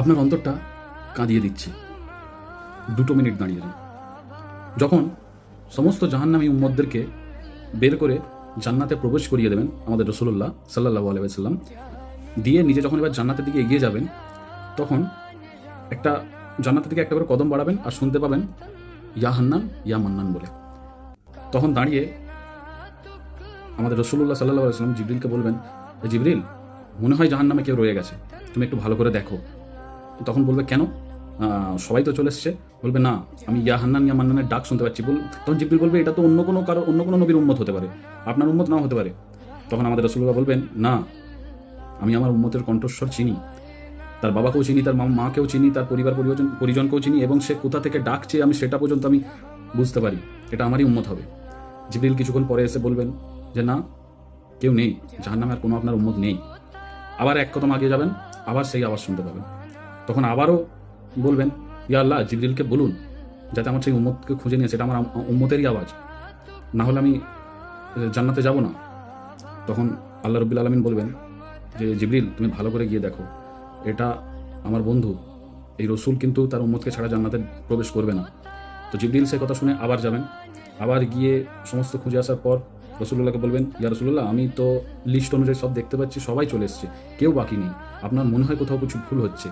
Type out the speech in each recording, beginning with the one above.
আপনার অন্তরটা কাঁদিয়ে দিচ্ছি। 2 মিনিট দাঁড়িয়ে যান। যখন সমস্ত জাহান্নামী উম্মতদেরকে বের করে জান্নাতে প্রবেশ করিয়ে দেবেন আমাদের রাসূলুল্লাহ সাল্লাল্লাহু আলাইহি ওয়াসাল্লাম, দিয়ে নিজে যখন এবার জান্নাতের দিকে এগিয়ে যাবেন, তখন একটা জান্নাতের দিকে একটা করে কদম বাড়াবেন আর শুনতে পাবেন ইয়া হান্নান ইয়া মান্নান বলে। তখন দাঁড়িয়ে আমাদের রাসূলুল্লাহ সাল্লাল্লাহু আলাইহি ওয়াসাল্লাম জিবরিলকে বলবেন, জিবরিল, মনে হয় জাহান্নামে কেউ রয়ে গেছে, তুমি একটু ভালো করে দেখো। তখন বলবে, কেন? সবাই তো চলে এসছে। বলবে, না, আমি ইয়া হান্নান ইয়া মান্নানের ডাক শুনতে পাচ্ছি। তখন জিবরিল বলবে, এটা তো অন্য কোনো নবীর উম্মত হতে পারে, আপনার উম্মত নাও হতে পারে। তখন আমাদের রাসূলুল্লাহ বলবেন, না, আমি আমার উম্মতের কণ্ঠস্বর চিনি, তার বাবাকেও চিনি, তার মাকেও চিনি, তার পরিজনকেও চিনি, এবং সে কোথা থেকে ডাকছে আমি সেটা পর্যন্ত আমি বুঝতে পারি, এটা আমারই উম্মত হবে। জিবরিল কিছুক্ষণ পরে এসে বলবেন যে, না, কেউ নেই, জাহান্নামে আর কোনো আপনার উম্মত নেই। আবার এক কদম আগে যাবেন, আবার সেই আওয়াজ শুনতে পাবেন। তখন আবারও বলবেন, ইয়া আল্লাহ, জিবরিলকে বলুন যাতে আমার সেই উম্মতকে খুঁজে নিয়ে, সেটা আমার উম্মতেরই আওয়াজ, না হলে আমি জান্নাতে যাব না। তখন আল্লাহ রাব্বুল আলামিন বলবেন যে, জিবরিল, তুমি ভালো করে গিয়ে দেখো, এটা আমার বন্ধু, এই রসুল কিন্তু তার উম্মতকে ছাড়া জান্নাতে প্রবেশ করবে না। তো জিবরিল সে কথা শুনে আবার যাবেন, আবার গিয়ে সমস্ত খুঁজে আসার পর রাসূলুল্লাহকে বলবেন, ইয়া রাসূলুল্লাহ, আমি তো লিস্ট অনুযায়ী সব দেখতে পাচ্ছি, সবাই চলে এসছে, কেউ বাকি নেই, আপনার মনে হয় কোথাও কিছু ভুল হচ্ছে,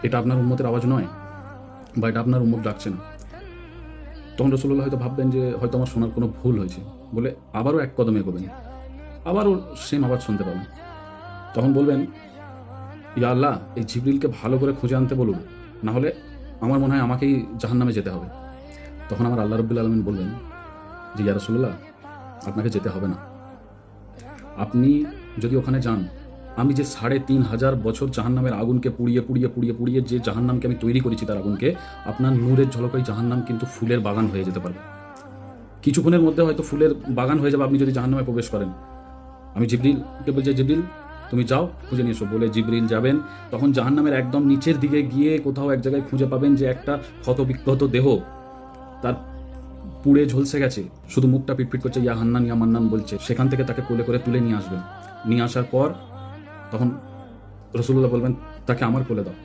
এটা আপনার উম্মতের আওয়াজ নয়, বা এটা আপনার উম্মত ডাকছে না। তখন রাসূলুল্লাহ হয়তো ভাববেন যে হয়তো আমার শোনার কোনো ভুল হয়েছে, বলে আবারও এক কদম এগোবেন, আবারও সেম আওয়াজ শুনতে পাবেন। তখন বলবেন, ইয়া আল্লাহ, এই জিবরিলকে ভালো করে খুঁজে আনতে বলুন, না হলে আমার মনে হয় আমাকেই জাহান্নামে যেতে হবে। তখন আমার আল্লাহ রাব্বুল আলামিন বলবেন যে, ইয়া রাসূলুল্লাহ, আপনাকে যেতে হবে না। আপনি যদি ওখানে যান, আমি যে ৩,৫০০ বছর জাহান্নামের আগুনকে পুড়িয়ে পুড়িয়ে পুড়িয়ে পুড়িয়ে যে জাহান্নামকে আমি তৈরি করেছি, তার আগুনকে, আপনার নূরের ঝলকায় জাহান্নাম কিন্তু ফুলের বাগান হয়ে যেতে পারবে। কিছুক্ষণের মধ্যে হয়তো ফুলের বাগান হয়ে যাবে আপনি যদি জাহান্নামে প্রবেশ করেন। আমি জিবরিলকে বলছি, জিবরিল, তুমি যাও, খুঁজে নিয়ে এসো। বলে জিবরিল যাবেন। তখন জাহান্নামের একদম নিচের দিকে গিয়ে কোথাও এক জায়গায় খুঁজে পাবেন যে একটা ক্ষতবিক্ষত দেহ, তার পুড়ে ঝলসে গেছে, শুধু মুখটা পিটপিট করছে, ইয়া হান্নান ইয়া মান্নান বলছে। সেখান থেকে তাকে কোলে করে তুলে নিয়ে আসবেন। নিয়ে আসার পর তখন রাসূলুল্লাহ বলবেন, তাকে আমার কোলে দাও,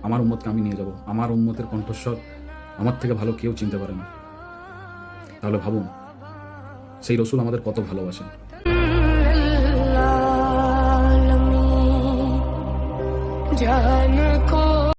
আমার উম্মতকে আমি নিয়ে যাব, আমার উম্মতের কণ্ঠস্বর আমার থেকে ভালো কেউ চিনতে পারে না। তাহলে ভাবুন, সেই রসুল আমাদের কত ভালোবাসেন। জাহান